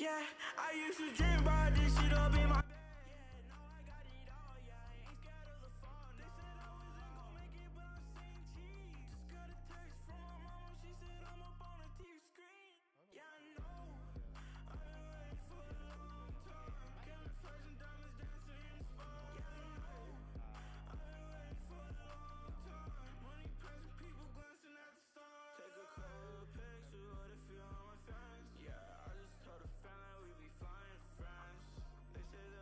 Yeah, I used to dream about this shit up in my bed. Yeah, now I got it all. Yeah, I ain't scared of the fall. They said I wasn't gon' make it, but I'm saying cheese. Just got a text from my mama. She said I'm up on the TV screen. Yeah, I know. I've been waiting for a long time. Counting flash and diamonds dancing in the spot. Yeah, I know. I've been waiting for a long time. Money passing, people glancing at the stars. Take a couple pics of what it feel on my fans. Yeah, I just told a fan that we be flying to France. They say that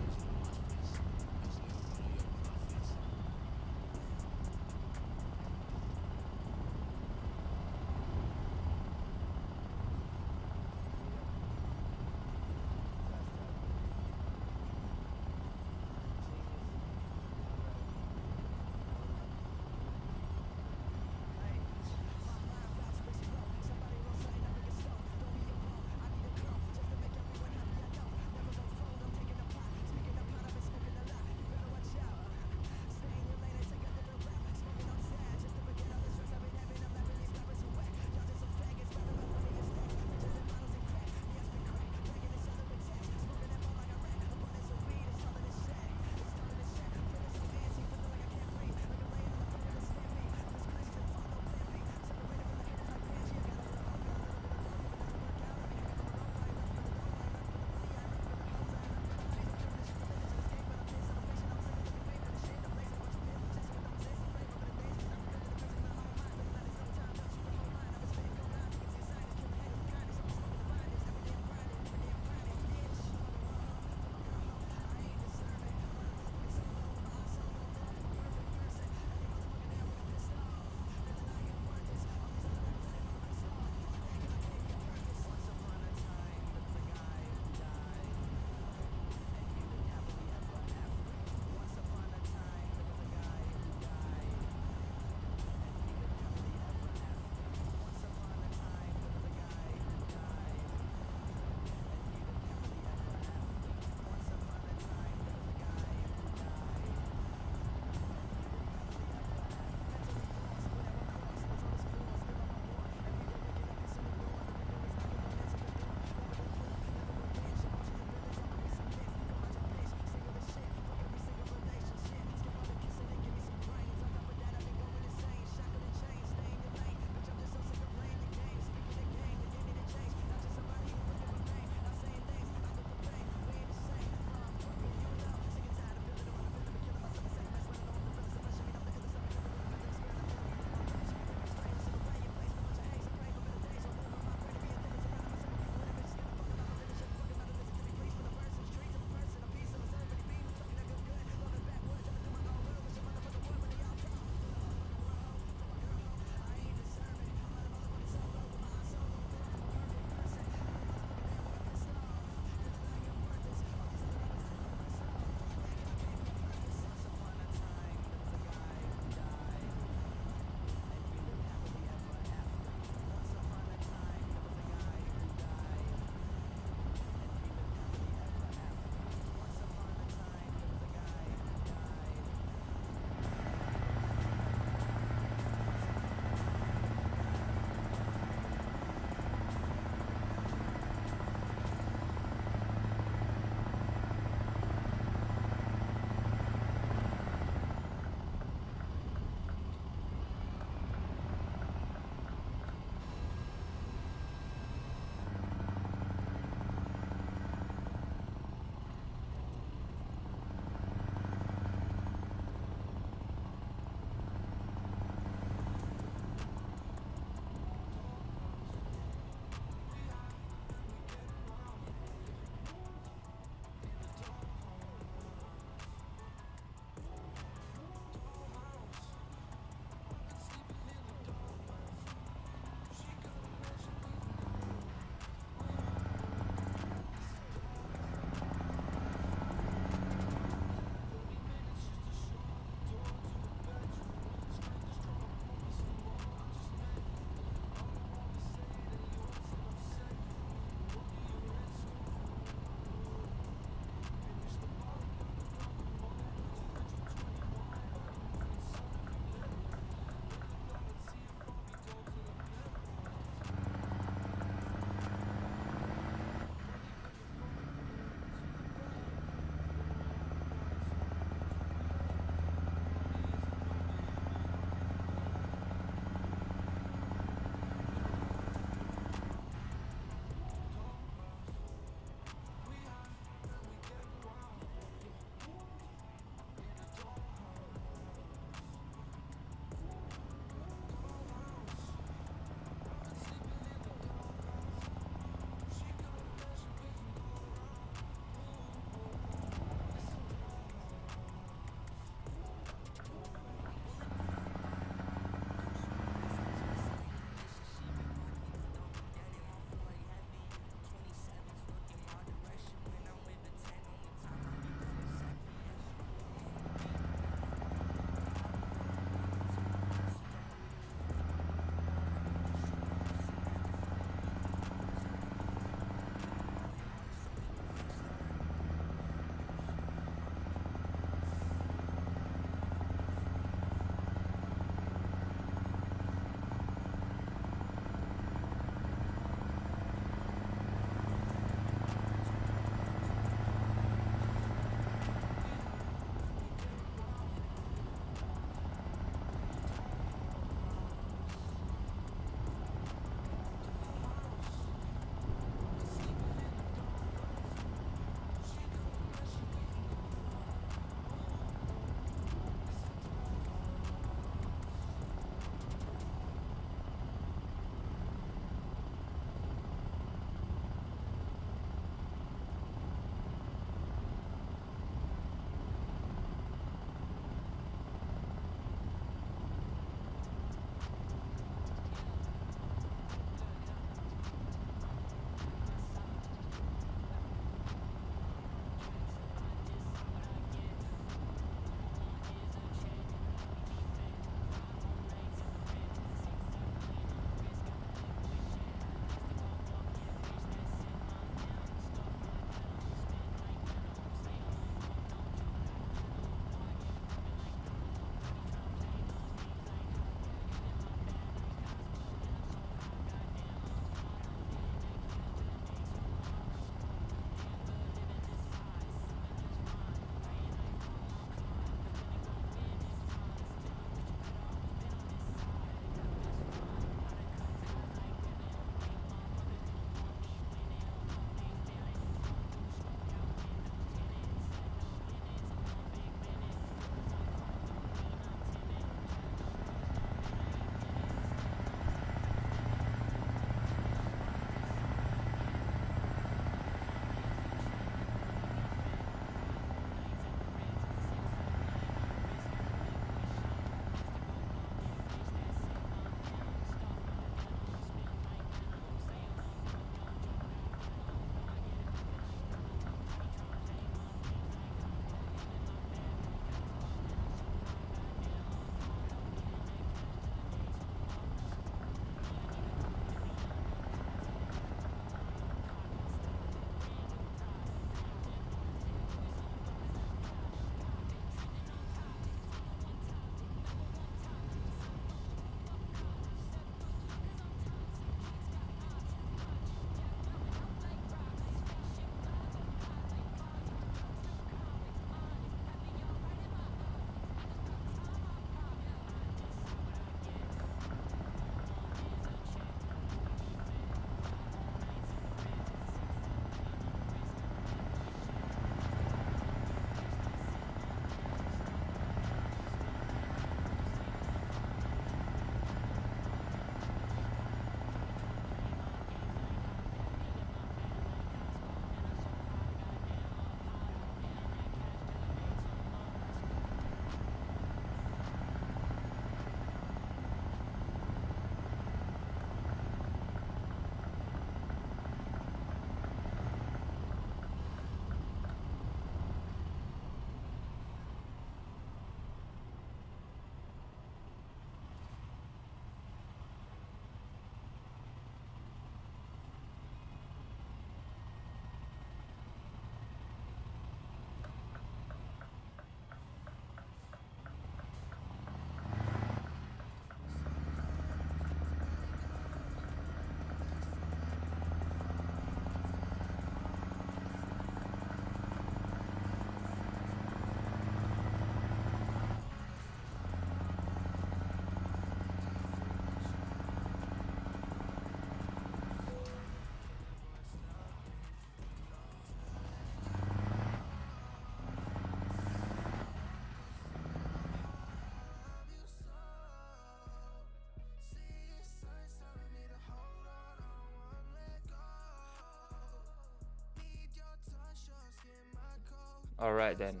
All right then.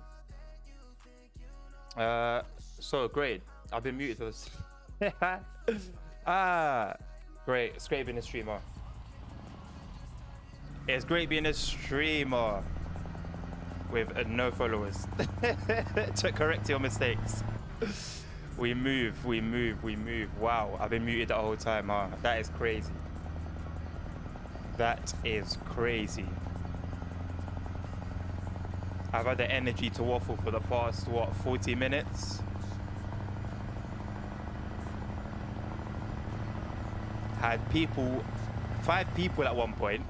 So great. I've been muted for this. Great. It's great being a streamer. It's great being a streamer with no followers. To correct your mistakes. We move. Wow, I've been muted the whole time, huh? That is crazy. That is crazy. I've had the energy to waffle for the past, what, 40 minutes? Had people, 5 people at one point,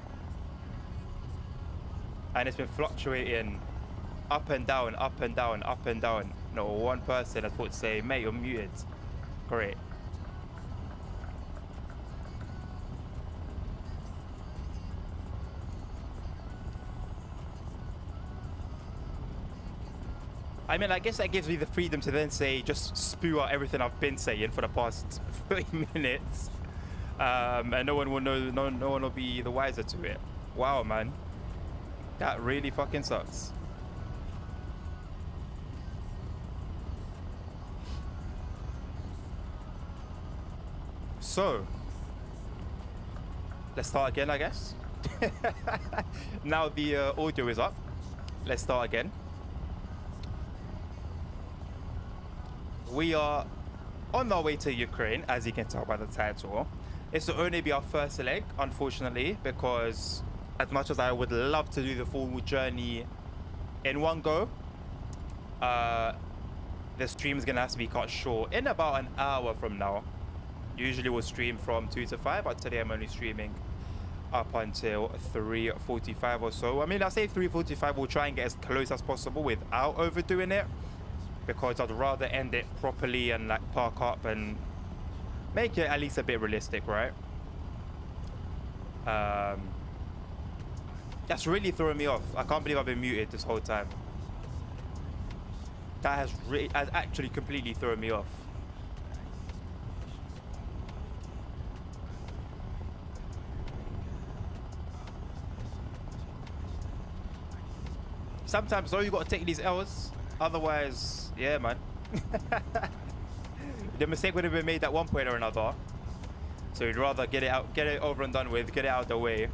and it's been fluctuating up and down, up and down, up and down. No, one person has thought to say, mate, you're muted. Great. I mean, I guess that gives me the freedom to then say, just spew out everything I've been saying for the past 30 minutes. And no one will know, no one will be the wiser to it. Wow, man. That really fucking sucks. So, let's start again, I guess. Now the audio is up. Let's start again. We are on our way to Ukraine, as you can tell by the title. This will only be our first leg, unfortunately, because as much as I would love to do the full journey in one go, the stream is going to have to be cut short in about an hour from now. Usually we'll stream from 2 to 5, but today I'm only streaming up until 3:45 or so. I mean, I say 3:45, we'll try and get as close as possible without overdoing it, because I'd rather end it properly and like park up and make it at least a bit realistic, right? That's really throwing me off. I can't believe I've been muted this whole time. That has actually completely thrown me off. Sometimes though, you gotta take these L's. Otherwise, yeah, man. The mistake would have been made at one point or another. So you'd rather get it over and done with, get it out of the way.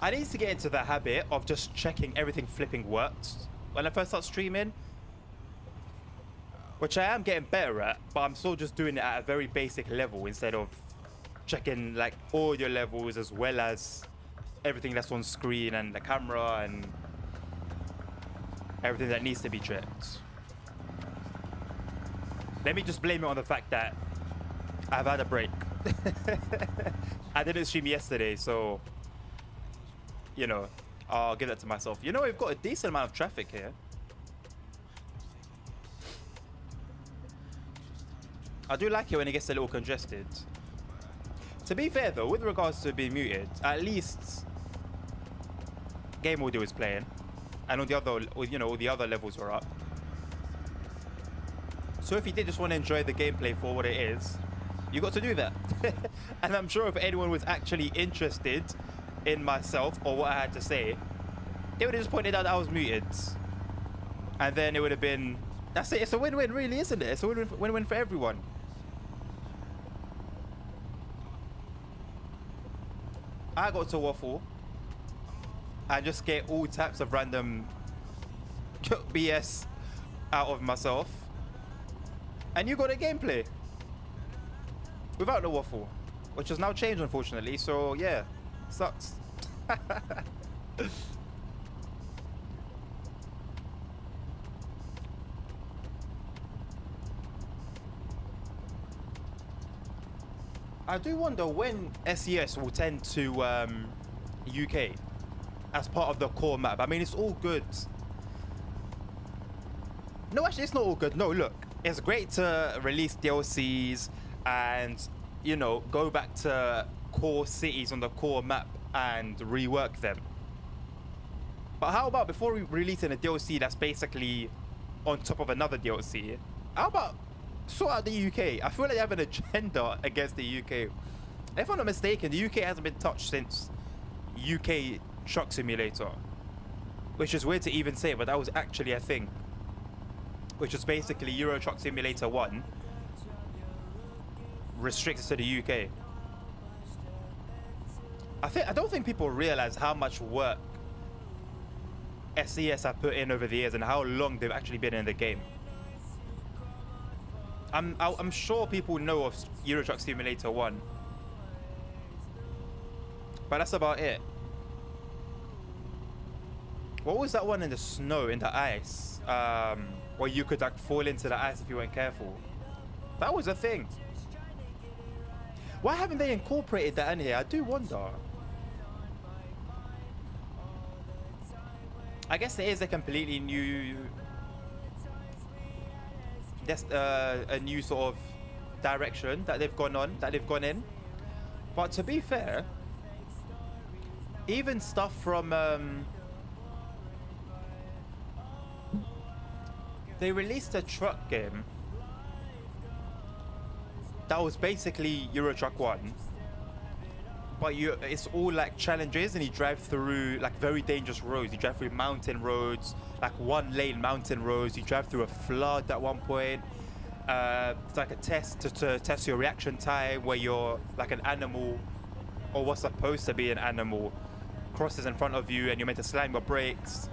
I need to get into the habit of just checking everything flipping works when I first start streaming, which I am getting better at, but I'm still just doing it at a very basic level instead of checking like audio levels as well as everything that's on screen and the camera and everything that needs to be checked. Let me just blame it on the fact that I've had a break. I didn't stream yesterday, so you know, I'll give that to myself. You know, we've got a decent amount of traffic here. I do like it when it gets a little congested. To be fair though, with regards to being muted, at least game audio is playing, and all the other, you know, all the other levels are up. So if you did just want to enjoy the gameplay for what it is, you got to do that. And I'm sure if anyone was actually interested in myself or what I had to say, they would have just pointed out that I was muted, and then it would have been, that's it. It's a win-win, really, isn't it? It's a win-win for everyone. I got to waffle and just get all types of random BS out of myself, and you got a gameplay without the waffle, which has now changed, unfortunately. So yeah, sucks. I do wonder when SES will tend to UK as part of the core map. I mean, it's all good No, actually, it's not all good. No, look, it's great to release DLCs and, you know, go back to core cities on the core map and rework them. But how about before we releasing a DLC that's basically on top of another DLC, how about sort out the UK? I feel like they have an agenda against the UK. If I'm not mistaken, the UK hasn't been touched since UK Truck Simulator, which is weird to even say, but that was actually a thing. Which was basically Euro Truck Simulator 1 restricted to the UK. I don't think people realize how much work SES have put in over the years and how long they've actually been in the game. I'm sure people know of Euro Truck Simulator 1, but that's about it. What was that one in the snow, in the ice, where you could like fall into the ice if you weren't careful? That was a thing. Why haven't they incorporated that in here? I do wonder. I guess it is a completely new, a new sort of direction that they've gone in. But to be fair, even stuff from they released a truck game that was basically Euro Truck 1, but it's all like challenges, and you drive through like very dangerous roads. You drive through mountain roads, like 1-lane mountain roads. You drive through a flood at one point. It's like a test to test your reaction time, where you're like an animal, or what's supposed to be an animal, crosses in front of you and you're meant to slam your brakes.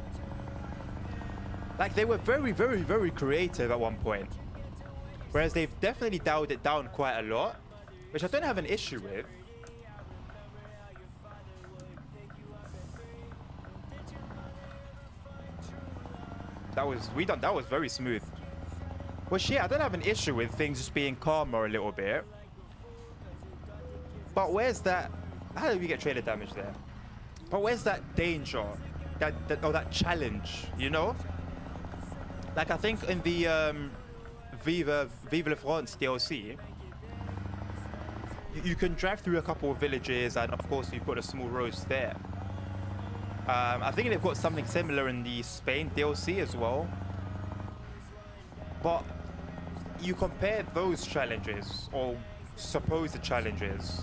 Like, they were very, very, very creative at one point. Whereas they've definitely dialed it down quite a lot, which I don't have an issue with. That was very smooth. Which, yeah, I don't have an issue with things just being calmer a little bit. But where's that? How did we get trailer damage there? But where's that danger? That challenge, you know? Like, I think in the Vive la France DLC, you can drive through a couple of villages, and of course you've got the small roads there. I think they've got something similar in the Spain DLC as well. But you compare those challenges, or supposed challenges,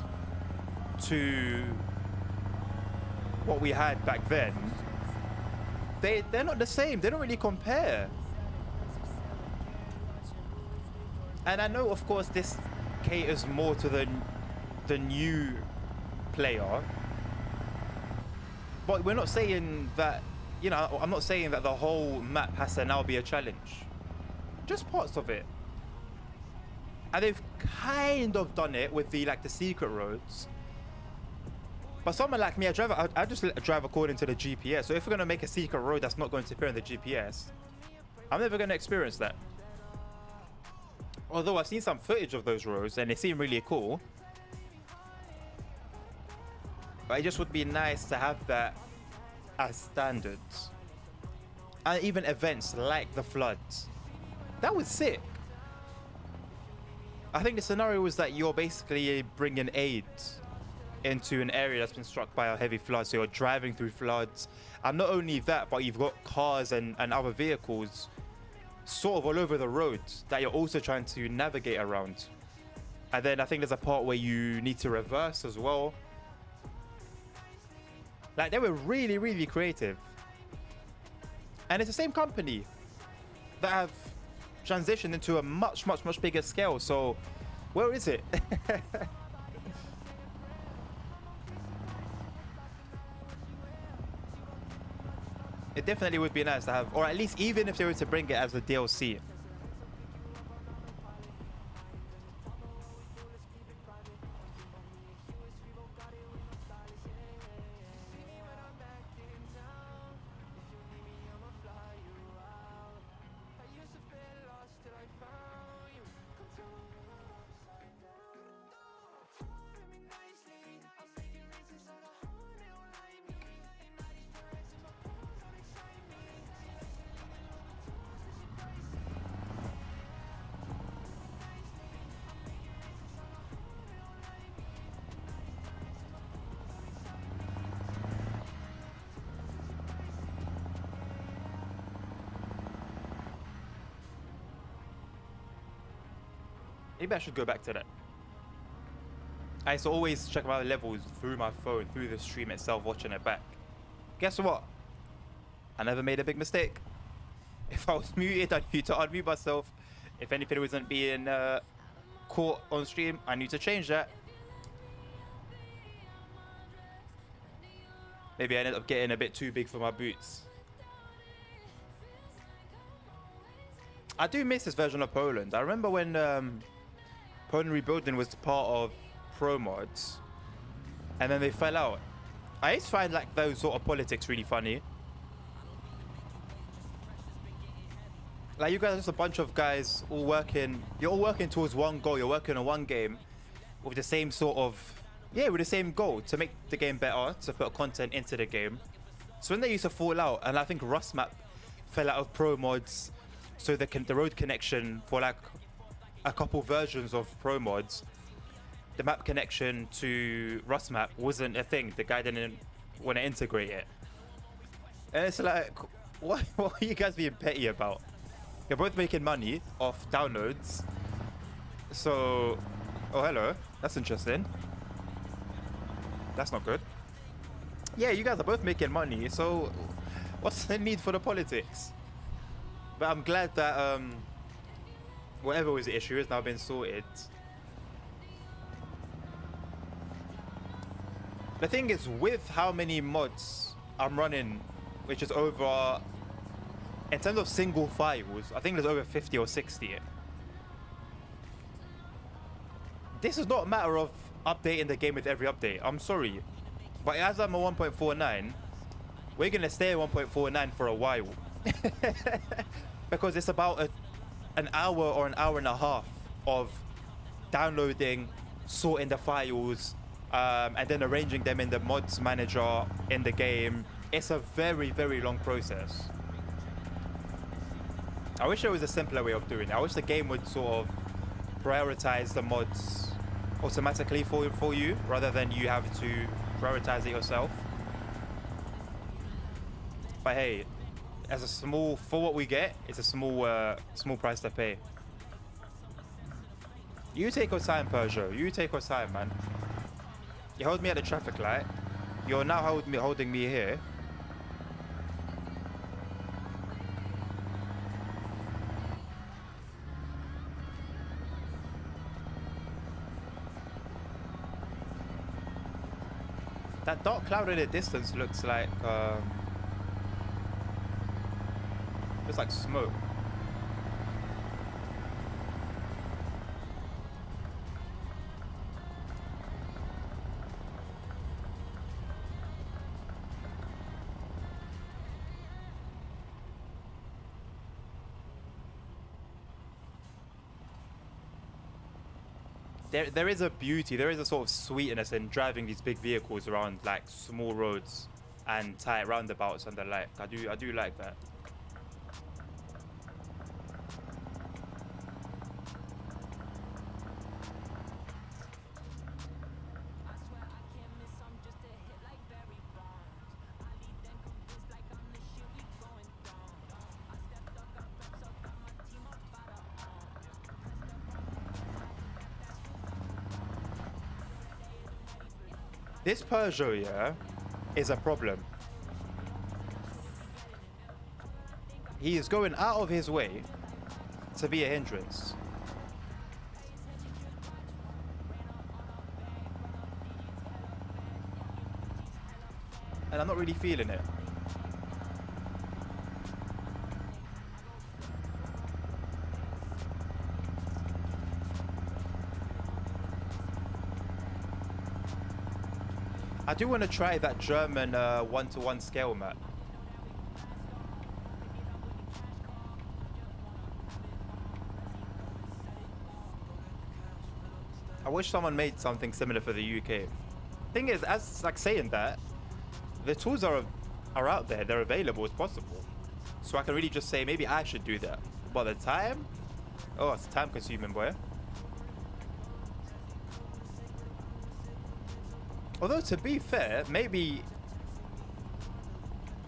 to what we had back then. They're not the same. They don't really compare. And I know, of course, this caters more to the new player. But we're not saying that, you know, I'm not saying that the whole map has to now be a challenge. Just parts of it. And they've kind of done it with the secret roads. But someone like me, I just drive according to the GPS. So if we're going to make a secret road that's not going to appear in the GPS, I'm never going to experience that. Although I've seen some footage of those roads and they seem really cool. But it just would be nice to have that as standards. And even events like the floods. That was sick. I think the scenario was that you're basically bringing aid into an area that's been struck by a heavy flood. So you're driving through floods. And not only that, but you've got cars and other vehicles sort of all over the roads that you're also trying to navigate around. And then I think there's a part where you need to reverse as well. Like, they were really, really creative. And it's the same company that have transitioned into a much, much, much bigger scale. So where is it? It definitely would be nice to have, or at least even if they were to bring it as a DLC. Maybe I should go back to that. I used to always check my levels through my phone, through the stream itself, watching it back. Guess what? I never made a big mistake. If I was muted, I knew to unmute myself. If anything wasn't being caught on stream, I knew to change that. Maybe I ended up getting a bit too big for my boots. I do miss this version of Poland. I remember when Poland Rebuilding was part of Pro Mods, and then they fell out. I used to find like those sort of politics really funny. Like you guys are just a bunch of guys all working. You're all working towards one goal. You're working on one game with the same sort of, yeah, with the same goal to make the game better, to put content into the game. So when they used to fall out, and I think Rustmap fell out of Pro Mods, so the road connection for like a couple versions of Pro Mods, the map connection to Rustmap wasn't a thing. The guy didn't want to integrate it. And it's like, what are you guys being petty about? You're both making money off downloads. So, oh hello, that's interesting. That's not good. Yeah, you guys are both making money, so what's the need for the politics? But I'm glad that whatever was the issue has now been sorted. The thing is, with how many mods I'm running, which is over, in terms of single files, I think there's over 50 or 60. This is not a matter of updating the game with every update. I'm sorry. But as I'm a 1.49, we're going to stay at 1.49 for a while. Because it's about an hour or an hour and a half of downloading, sorting the files, and then arranging them in the mods manager in the game. It's a very, very long process. I wish there was a simpler way of doing it. I wish the game would sort of prioritize the mods automatically for you, rather than you have to prioritize it yourself. But hey, as a small, for what we get, it's a small price to pay. You take your time, Peugeot. You take your time, man. You hold me at the traffic light. You're now holding me here. That dark cloud in the distance looks like smoke. There is a beauty, there is a sort of sweetness in driving these big vehicles around like small roads and tight roundabouts and the like. I do like that. This Peugeot, yeah, is a problem. He is going out of his way to be a hindrance. And I'm not really feeling it. I do want to try that German one-to-one scale map. I wish someone made something similar for the UK. Thing is, as like saying that, the tools are out there, they're available as possible. So I can really just say maybe I should do that. But the time? Oh, it's time consuming, boy. Although to be fair, maybe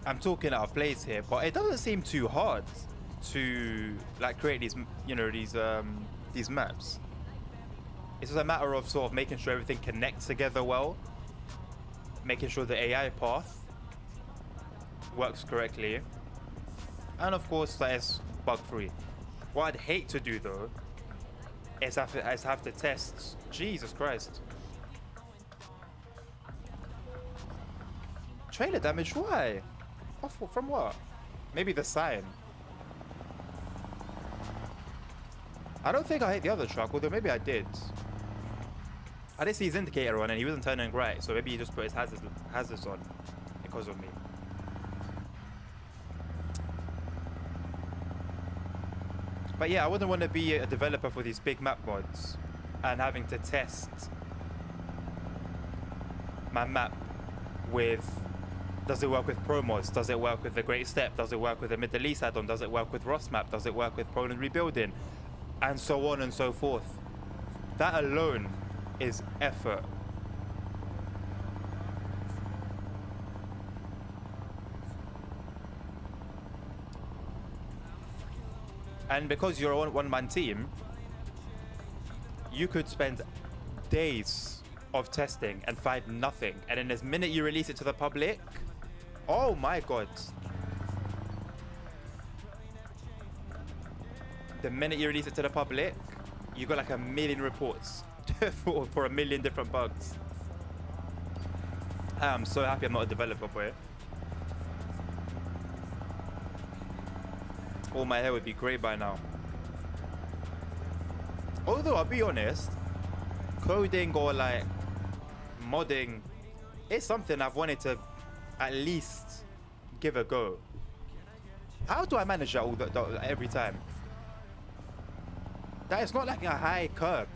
I'm talking out of place here, but it doesn't seem too hard to like create these, you know, these maps. It's just a matter of sort of making sure everything connects together well, making sure the AI path works correctly, and of course that it's bug free. What I'd hate to do though is have to test. Jesus Christ. Trailer damage? Why? From what? Maybe the sign. I don't think I hit the other truck, although maybe I did. I did see his indicator on and he wasn't turning right, so maybe he just put his hazards on because of me. But yeah, I wouldn't want to be a developer for these big map mods and having to test my map with, does it work with Pro Mods? Does it work with the Great Step? Does it work with the Middle East add-on? Does it work with Ross map? Does it work with Poland rebuilding? And so on and so forth. That alone is effort. And because you're a one-man team, you could spend days of testing and find nothing. And then the minute you release it to the public, oh my god. The minute you release it to the public, you got like a million reports for a million different bugs. I'm so happy I'm not a developer for it. All my hair would be grey by now. Although I'll be honest, coding or like modding is something I've wanted to at least give a go. How do I manage that every time? That is not like a high curb,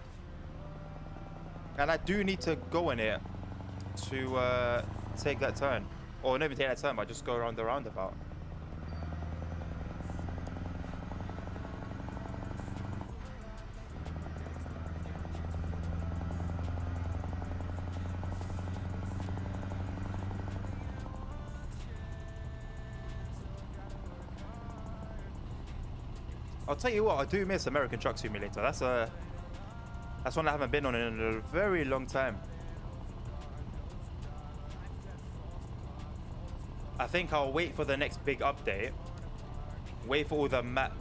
and I do need to go in it to take that turn, or not even take that turn, but just go around the roundabout. I'll tell you what, I do miss American Truck Simulator. That's one I haven't been on in a very long time. I think I'll wait for the next big update. Wait for all the map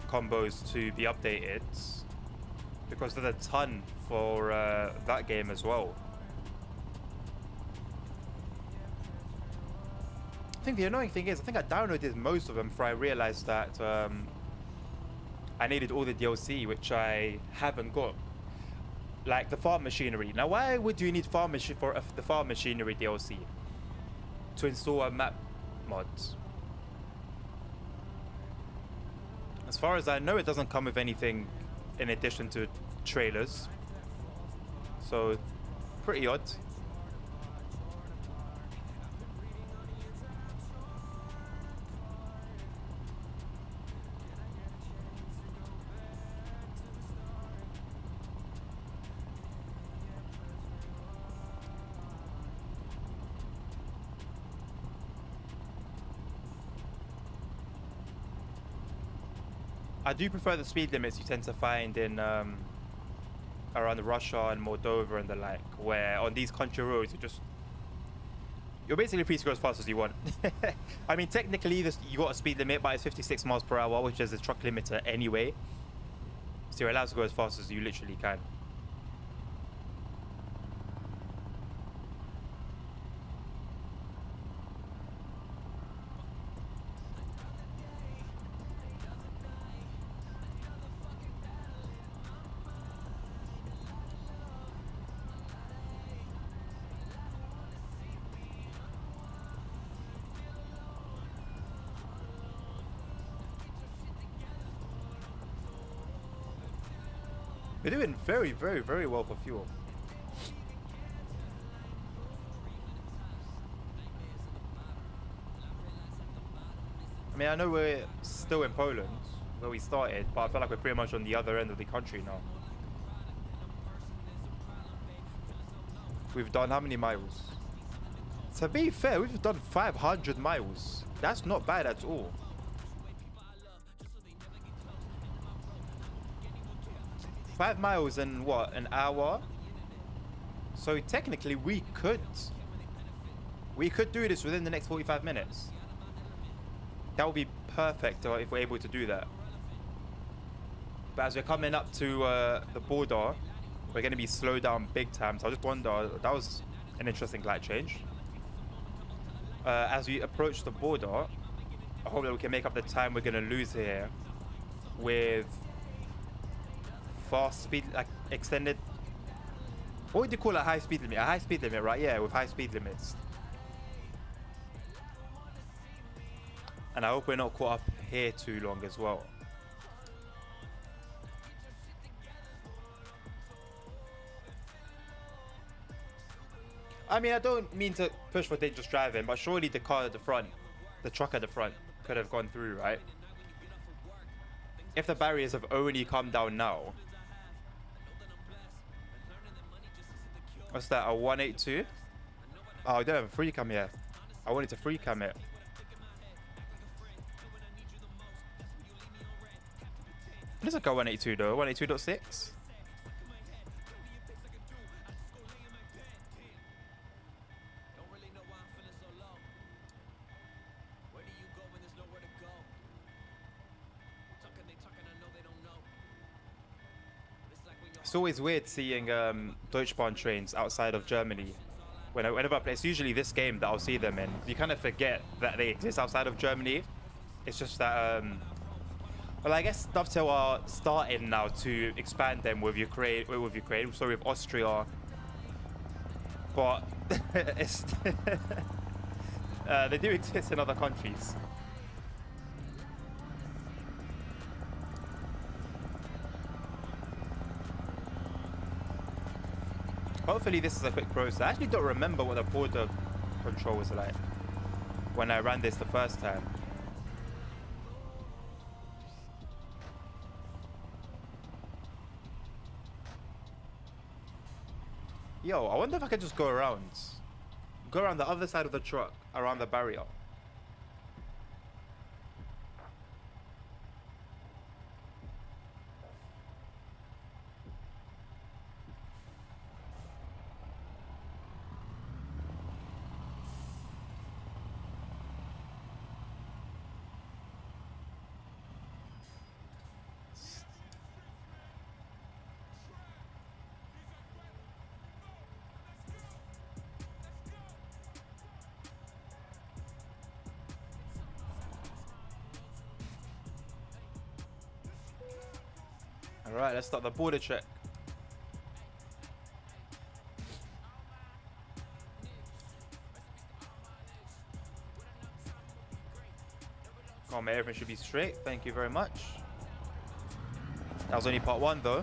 combos to be updated, because there's a ton for that game as well. I think the annoying thing is, I think I downloaded most of them before I realized that I needed all the DLC, which I haven't got. Like the farm machinery. Now, why would you need the farm machinery DLC to install a map mod? As far as I know, it doesn't come with anything in addition to trailers. So, pretty odd. I do prefer the speed limits you tend to find in around Russia and Moldova and the like, where on these country roads you're basically free to go as fast as you want. I mean, technically you got a speed limit, but it's 56 miles per hour, which is the truck limiter anyway. So you're allowed to go as fast as you literally can. We're doing very, very, very well for fuel. I mean, I know we're still in Poland, where we started, but I feel like we're pretty much on the other end of the country now. We've done how many miles? To be fair, we've done 500 miles. That's not bad at all. 5 miles in what, an hour? So technically we could do this within the next 45 minutes. That would be perfect if we're able to do that. But as we're coming up to the border, we're going to be slowed down big time. So I just wonder, that was an interesting light change. As we approach the border, I hope that we can make up the time we're going to lose here with fast speed, like extended. What would you call a high speed limit? A high speed limit, right? Yeah, with high speed limits. And I hope we're not caught up here too long as well. I mean, I don't mean to push for dangerous driving, but surely the car at the front, the truck at the front, could have gone through, right? If the barriers have only come down now. What's that, a 182? Oh, I don't have a free cam here. I wanted to free cam it. It looks like a 182 though, 182.6. It's always weird seeing Deutschbahn trains outside of Germany. Whenever I play, it's usually this game that I'll see them in. You kind of forget that they exist outside of Germany. It's just that, well, I guess Dovetail are starting now to expand them with Ukraine, sorry, with Austria. But it's they do exist in other countries. Hopefully this is a quick process. I actually don't remember what the border control was like when I ran this the first time. Yo, I wonder if I can just go around the other side of the truck, around the barrier. Alright, let's start the border check. Oh man, everything should be straight. Thank you very much. That was only part one though.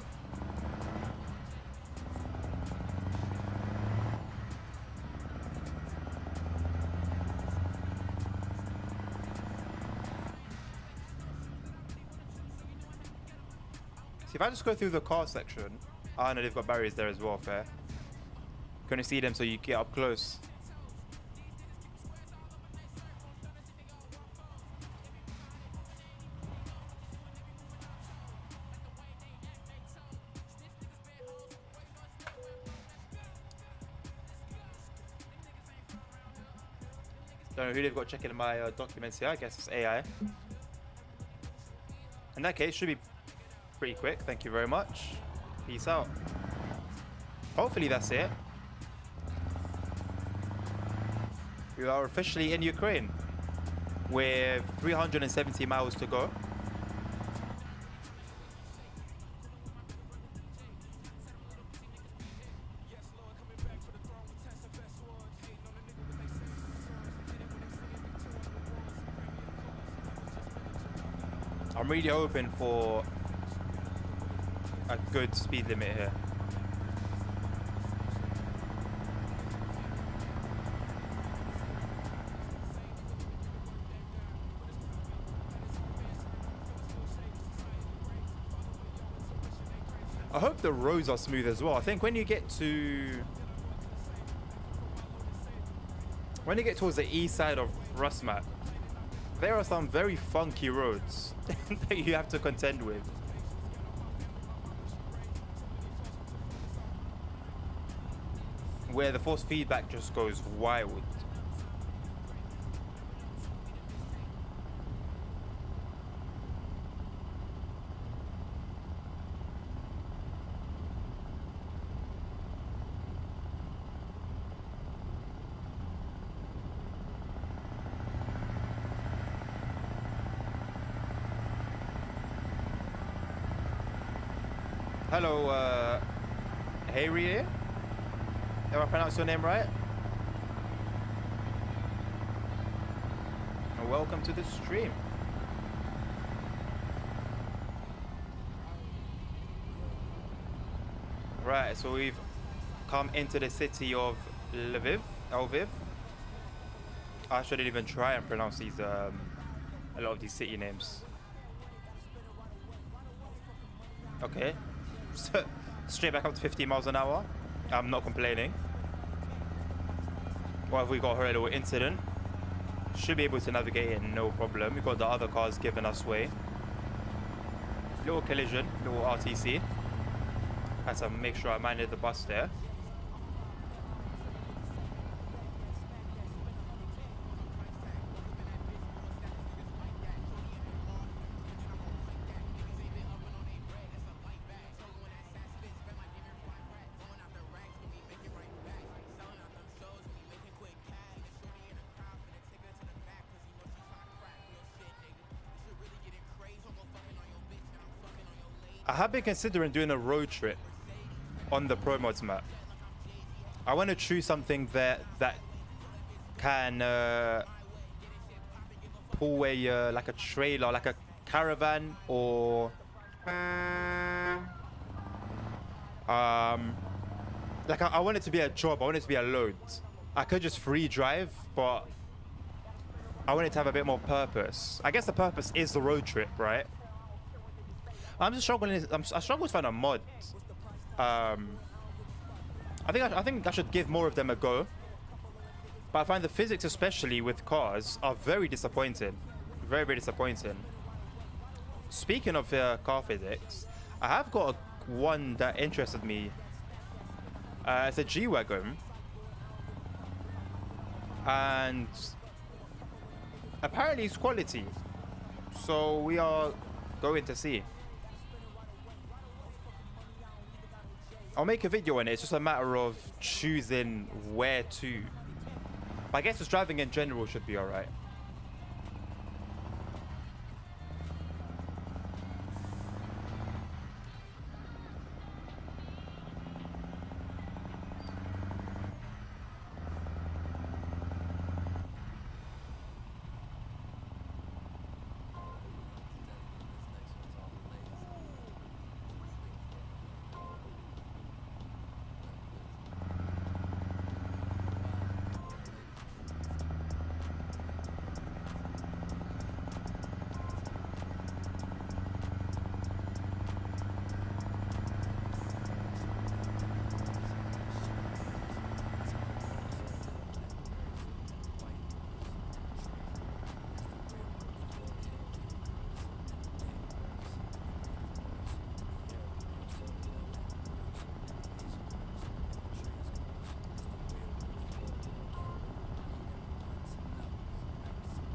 See, if I just go through the car section, I know they've got barriers there as well, fair. Gonna see them so you get up close. Don't know who they've got checking my documents here. I guess it's AI. In that case, should be pretty quick. Thank you very much. Peace out. Hopefully that's it. We are officially in Ukraine with 370 miles to go. I'm really hoping for a good speed limit here. I hope the roads are smooth as well. I think when you get towards the east side of Rusmat, there are some very funky roads that you have to contend with. where the force feedback just goes wild. Hello, Hayrier? Have I pronounced your name right? And welcome to the stream. Right, so we've come into the city of Lviv. I shouldn't even try and pronounce these, a lot of these city names. Okay. Straight back up to 50 miles an hour. I'm not complaining. What have we got here? A little incident. Should be able to navigate it, no problem. We've got the other cars giving us way. Little collision, little RTC. Had to make sure I minded the bus there. I have been considering doing a road trip on the Pro Mods map. I want to choose something that can pull a like a trailer, like a caravan, or like I want it to be a job. I want it to be a load. I could just free drive, but I want it to have a bit more purpose. I guess the purpose is the road trip, right? I'm just struggling. I struggle to find a mod. I think I should give more of them a go. But I find the physics, especially with cars, are very disappointing. Very, very disappointing. Speaking of car physics, I have got one that interested me. It's a G-Wagon. And apparently it's quality. So we are going to see. I'll make a video on it. It's just a matter of choosing where to. But I guess just driving in general should be alright.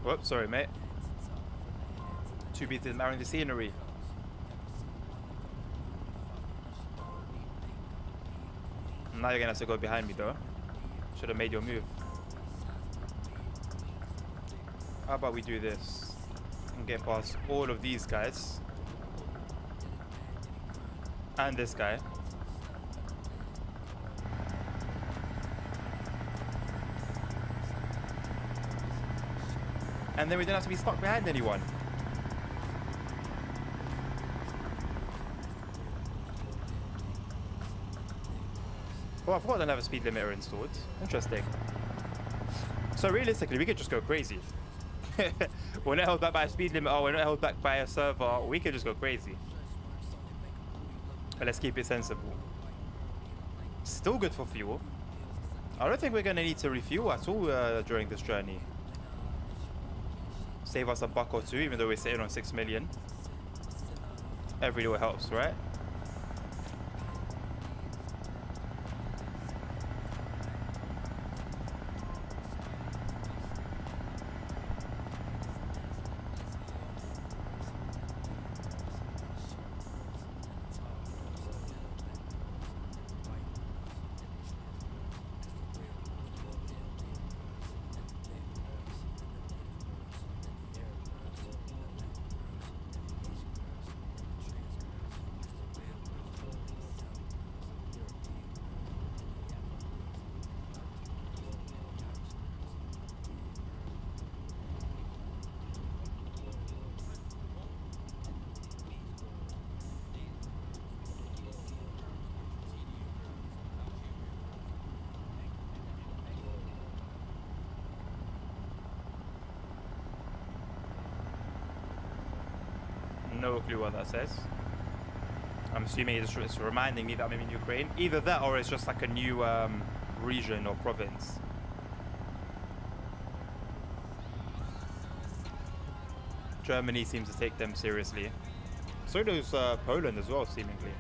Whoops, sorry, mate. Too busy admiring the scenery. Now you're gonna have to go behind me, though. Should have made your move. How about we do this and get past all of these guys and this guy. And then we don't have to be stuck behind anyone. Oh, I forgot I have a speed limiter installed. Interesting. So realistically, we could just go crazy. We're not held back by a speed limiter, we're not held back by a server. We could just go crazy. But let's keep it sensible. Still good for fuel. I don't think we're going to need to refuel at all during this journey. Save us a buck or two, even though we're sitting on 6 million. Every little helps, right? no clue what that says. I'm assuming it's reminding me that I'm in Ukraine. Either that or it's just like a new region or province. Germany seems to take them seriously. So does Poland as well, seemingly.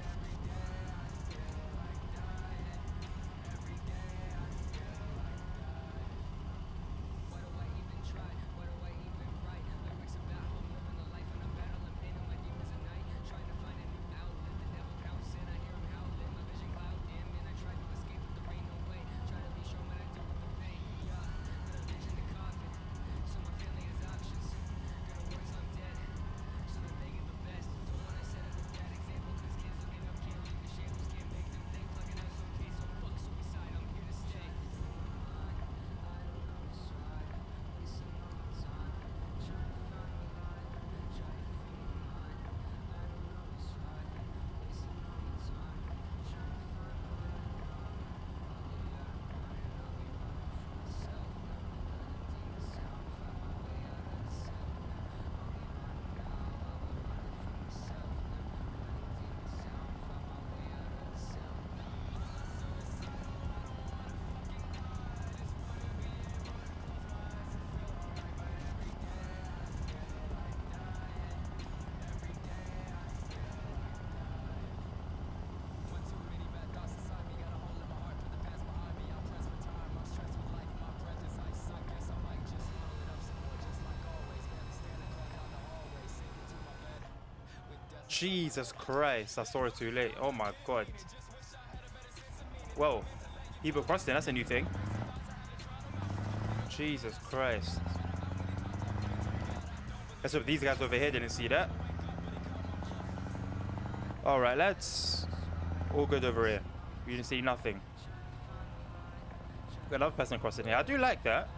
Jesus Christ, I saw it too late. Oh my god. Whoa. People crossing, that's a new thing. Jesus Christ. Let's hope these guys over here didn't see that. Alright, let's... All good over here. You didn't see nothing. Got another person crossing here. I do like that.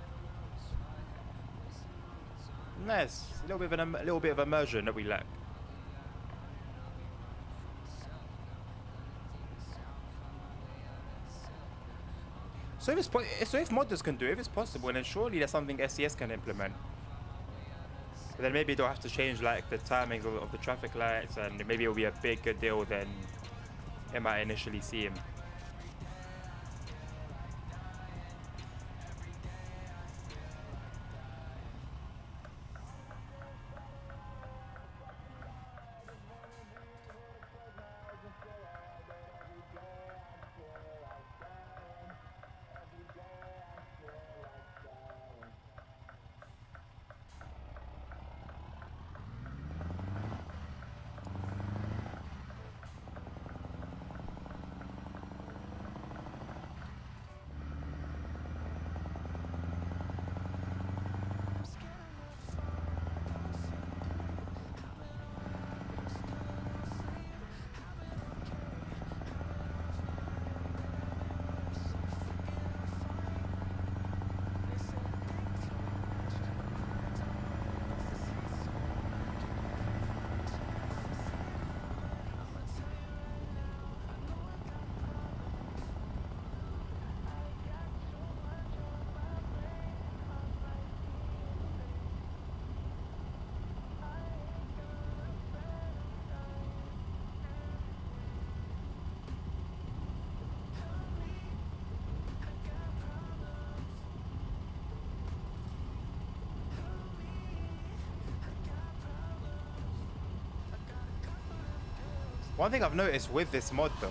Nice. A little bit of immersion that we lack. So if modders can do it, if it's possible, then surely there's something SCS can implement. But then maybe they'll have to change like the timings of the traffic lights, and maybe it'll be a bigger deal than it might initially seem. One thing I've noticed with this mod though,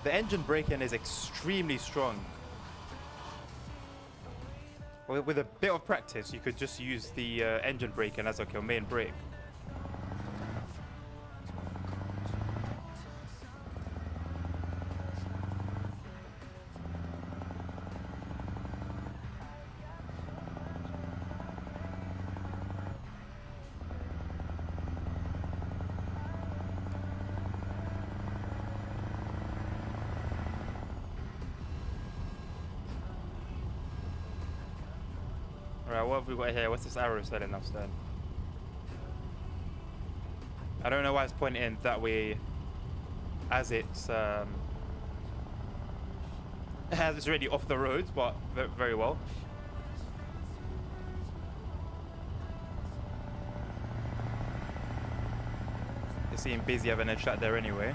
the engine braking is extremely strong. With a bit of practice, you could just use the engine braking as like your main brake. Alright, what have we got here? What's this arrow telling us then? I don't know why it's pointing that way as it's already off the roads, but very well. They seem busy having a chat there anyway.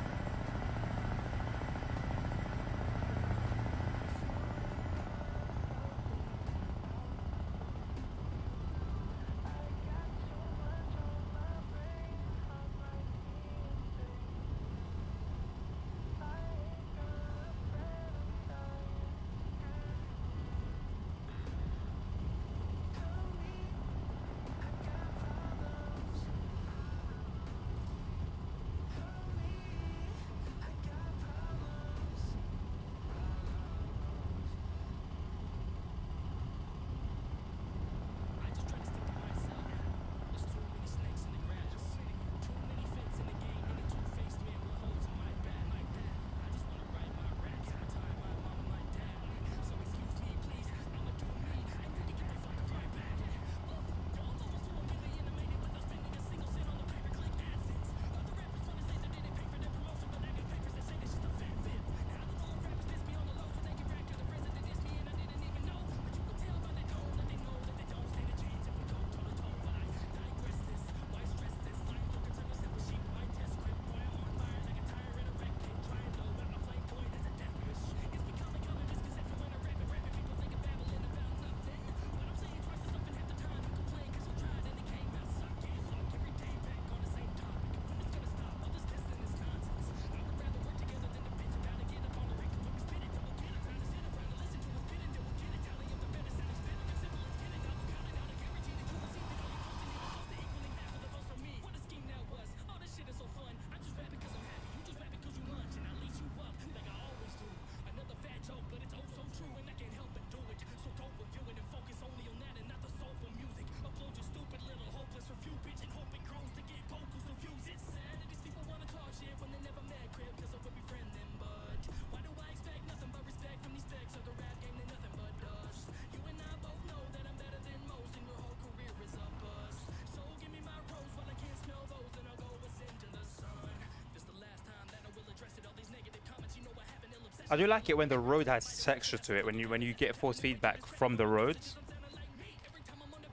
I do like it when the road has texture to it, when you get force feedback from the roads.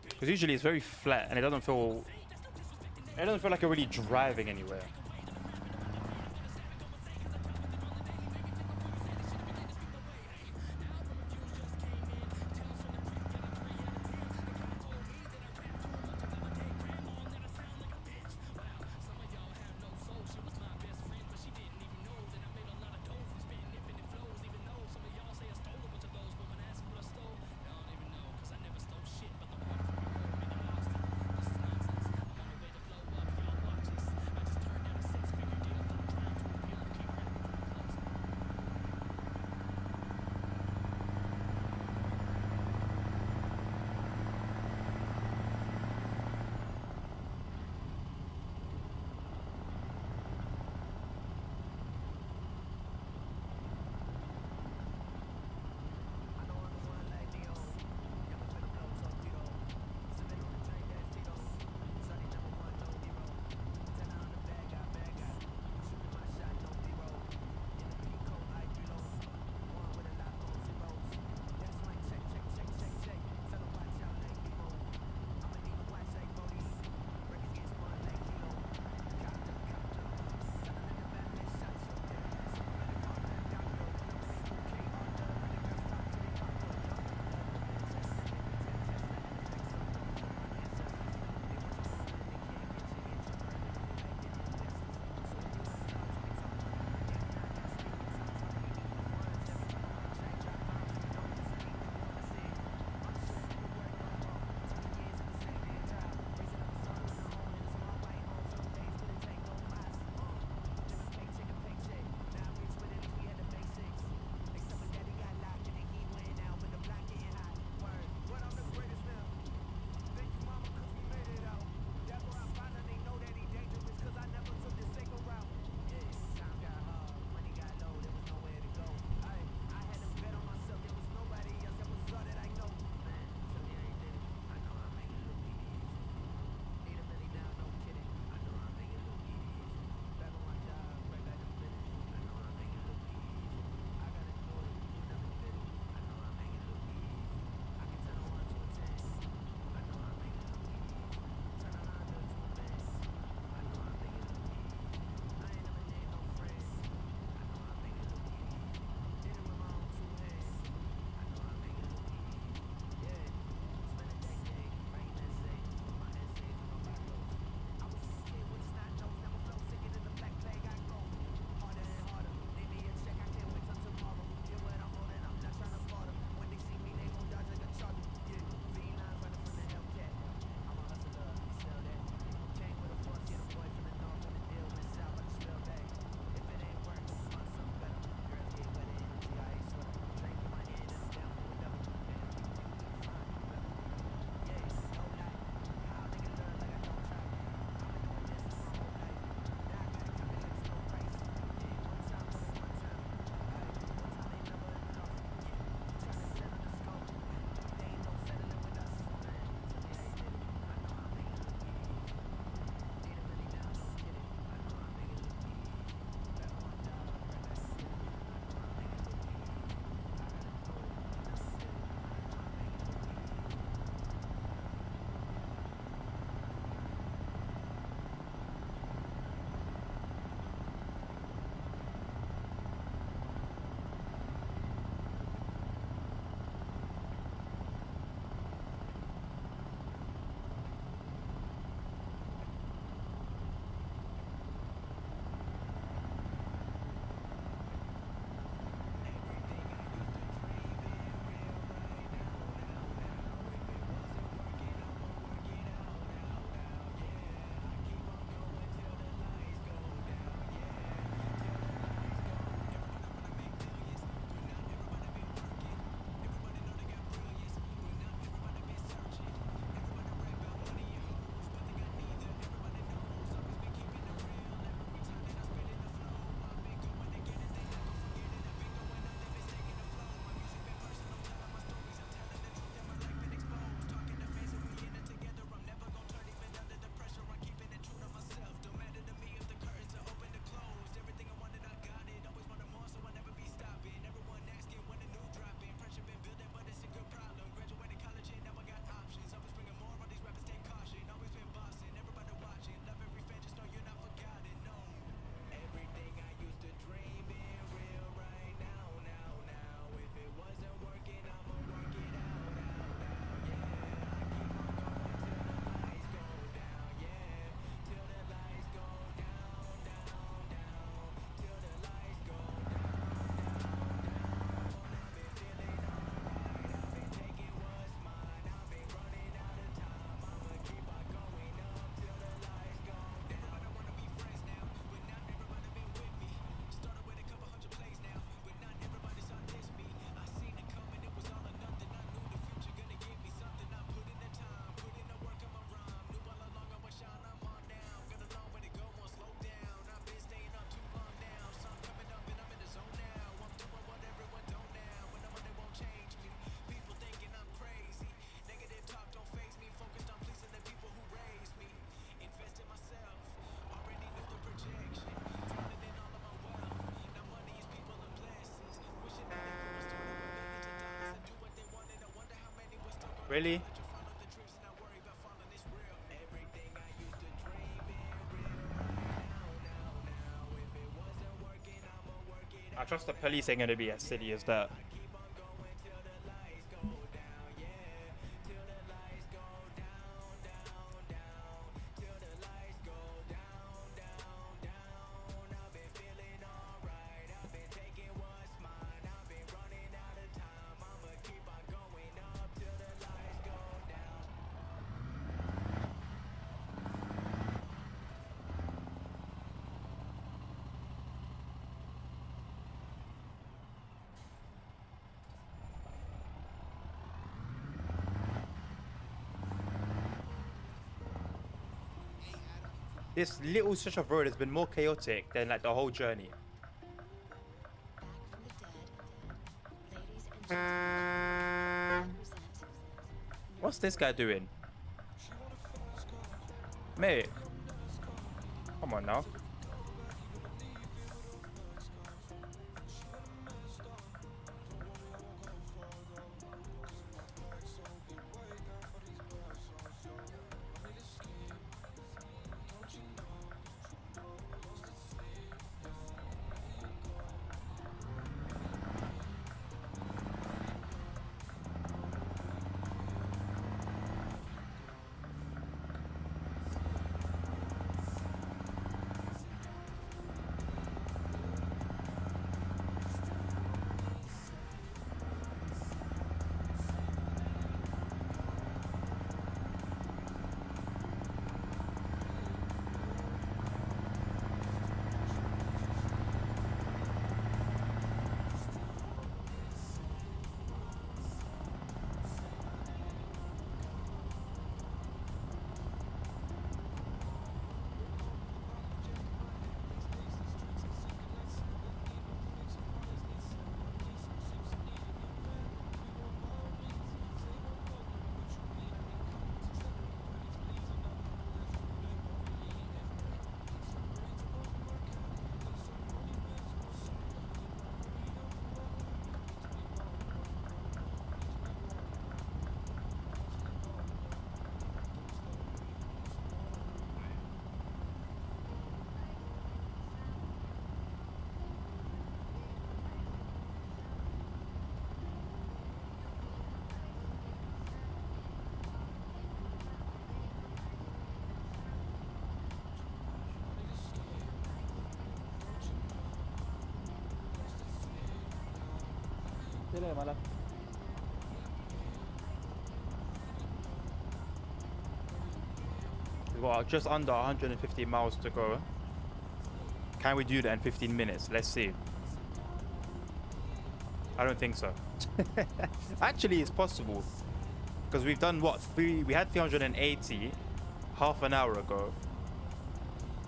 Because usually it's very flat and it doesn't feel like you're really driving anywhere. Really? I trust the police ain't gonna be as silly as that. This little stretch of road has been more chaotic than like the whole journey. What's this guy doing? Mate. Come on now. We've got just under 150 miles to go. Can we do that in 15 minutes? Let's see. I don't think so. Actually, it's possible. Because we've done what? We had 380 half an hour ago.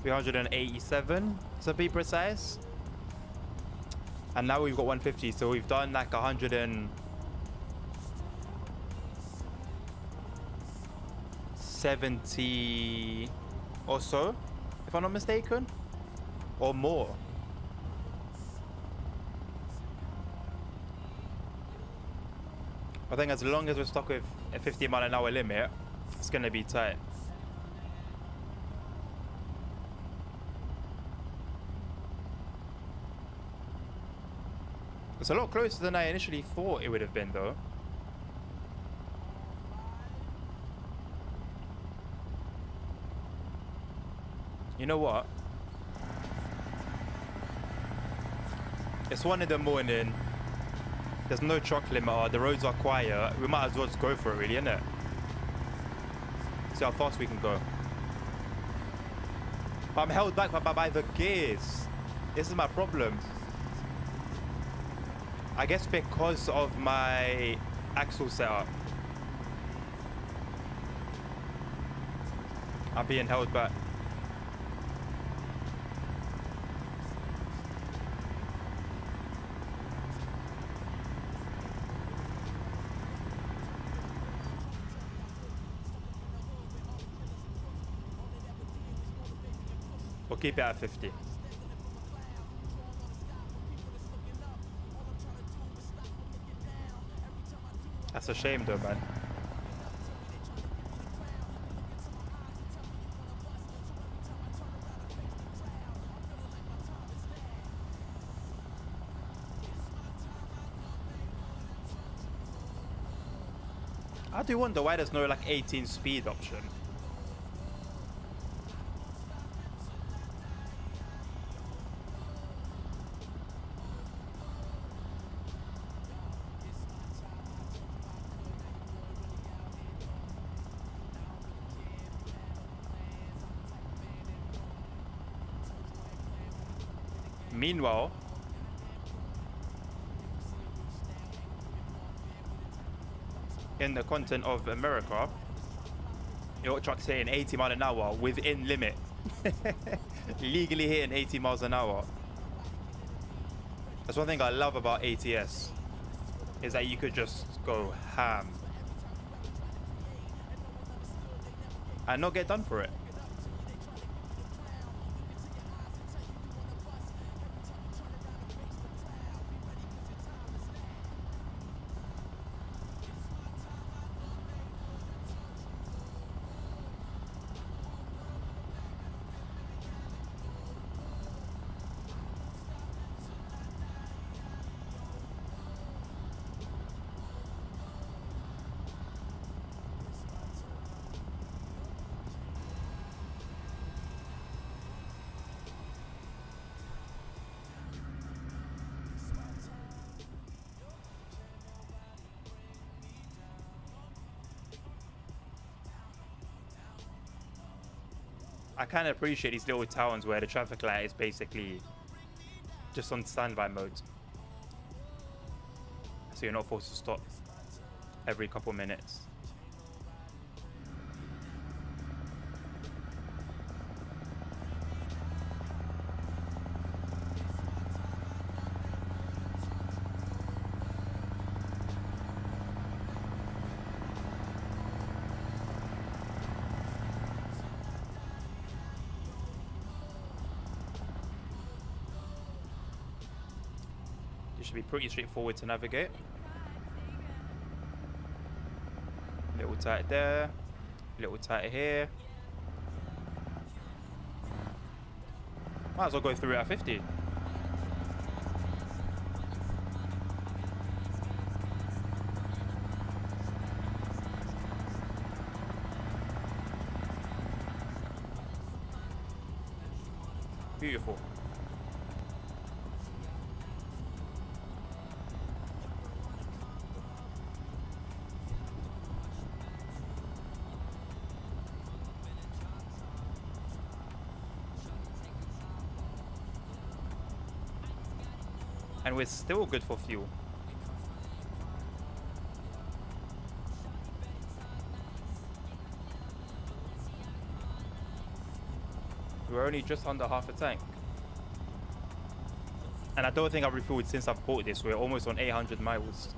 387 to be precise. And now we've got 150, so we've done like 170 or so, if I'm not mistaken, or more. I think as long as we're stuck with a 50-mile-an-hour limit, it's gonna be tight. It's a lot closer than I initially thought it would have been, though. You know what? It's 1 in the morning. There's no truck limiter. The roads are quiet. We might as well just go for it, really, innit? See how fast we can go. But I'm held back by the gears. This is my problem. I guess because of my axle setup. I'm being held back. We'll keep it at 50. That's a shame though, man. I do wonder why there's no like 18 speed option. Meanwhile, in the continent of America, your truck's hitting 80 miles an hour within limit. Legally hitting 80 miles an hour. That's one thing I love about ATS, is that you could just go ham and not get done for it. I kind of appreciate these little towns where the traffic light is basically just on standby mode. So you're not forced to stop every couple minutes. Should be pretty straightforward to navigate. Little tight there, little tight here. Might as well go through it at 50. Beautiful. And we're still good for fuel. We're only just under half a tank. And I don't think I've refueled since I've bought this. We're almost on 800 miles.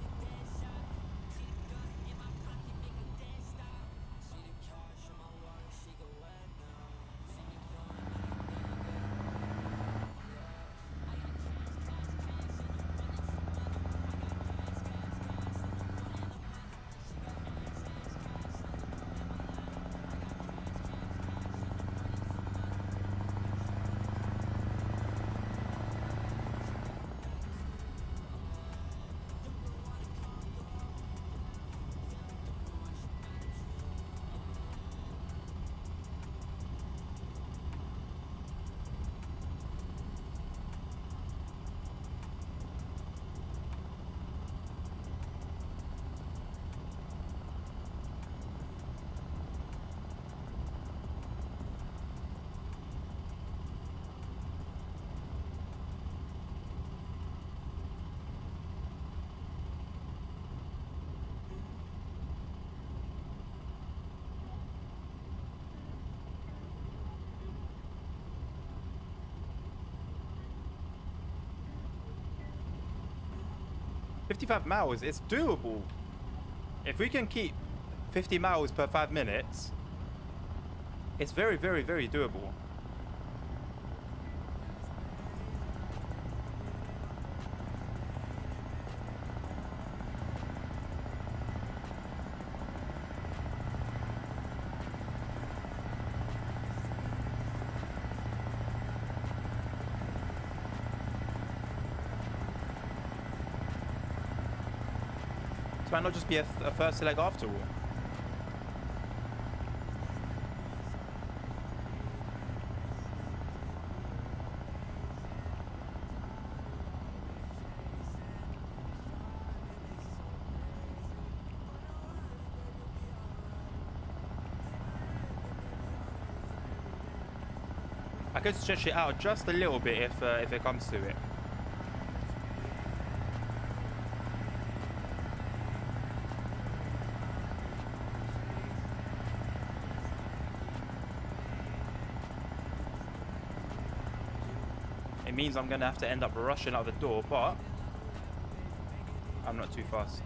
$55 miles, it's doable. If we can keep 50 miles per 5 minutes, it's very, very, very doable. Why not just be a first leg after all? I could stretch it out just a little bit if it comes to it. It means I'm gonna have to end up rushing out the door, but I'm not too fast.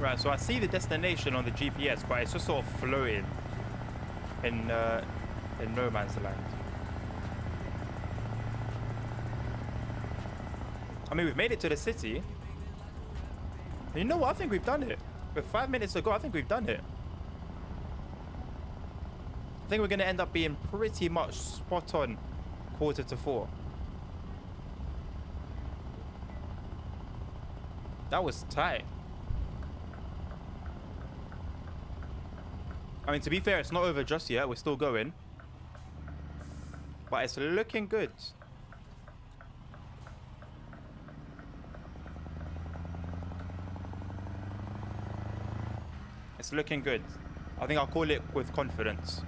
Right, so I see the destination on the GPS, but it's just sort of floating in no man's land. I mean, we've made it to the city. And you know what? I think we've done it. With 5 minutes ago, I think we've done it. I think we're going to end up being pretty much spot on 3:45. That was tight. I mean, to be fair, it's not over just yet. We're still going. But it's looking good. It's looking good. I think I'll call it with confidence.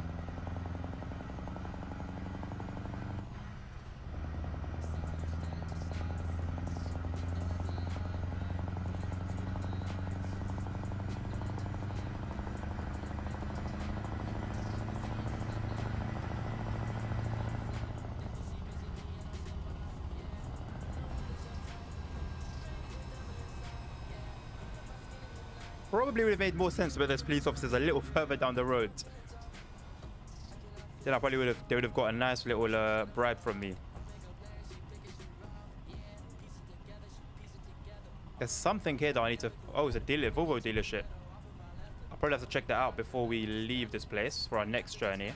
Probably would have made more sense with those police officers a little further down the road. Then I probably they would have got a nice little bribe from me. There's something here that I need to... Oh, it's a Volvo dealership. I'll probably have to check that out before we leave this place for our next journey.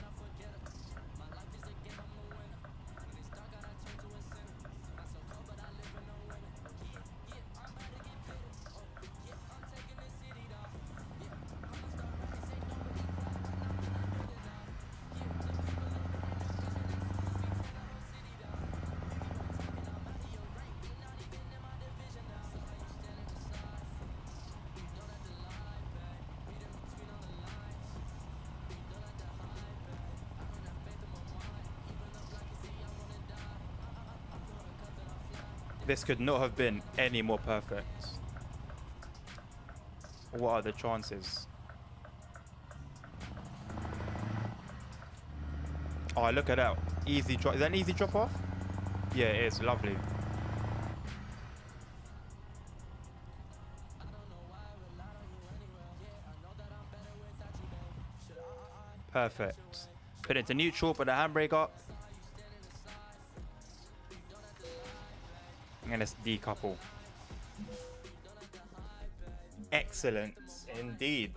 This could not have been any more perfect. What are the chances? Oh, look at that. Easy drop. Is that an easy drop off? Yeah, it is. Lovely. Perfect. Put it into neutral, put the handbrake up. And let's decouple. Excellent indeed.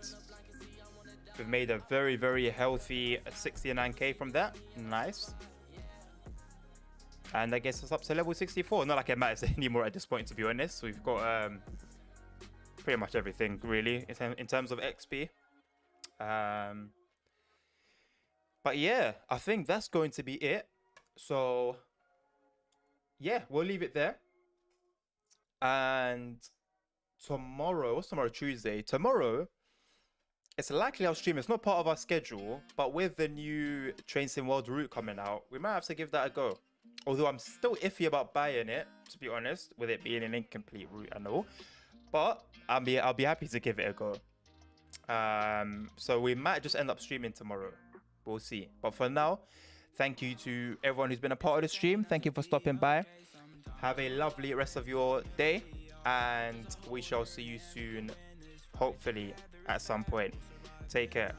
We've made a very, very healthy 69k from that. Nice. And I guess it's up to level 64. Not like it matters anymore at this point, to be honest. We've got pretty much everything, really, in terms of XP. But yeah, I think that's going to be it. So yeah, we'll leave it there. And tomorrow, what's tomorrow? Tuesday. Tomorrow, it's likely I'll stream. It's not part of our schedule, but with the new Train Sim World route coming out, we might have to give that a go. Although I'm still iffy about buying it, to be honest, with it being an incomplete route and all. But I'll be happy to give it a go. So we might just end up streaming tomorrow. We'll see. But for now, thank you to everyone who's been a part of the stream. Thank you for stopping by. Have a lovely rest of your day, and we shall see you soon, hopefully at some point. Take care.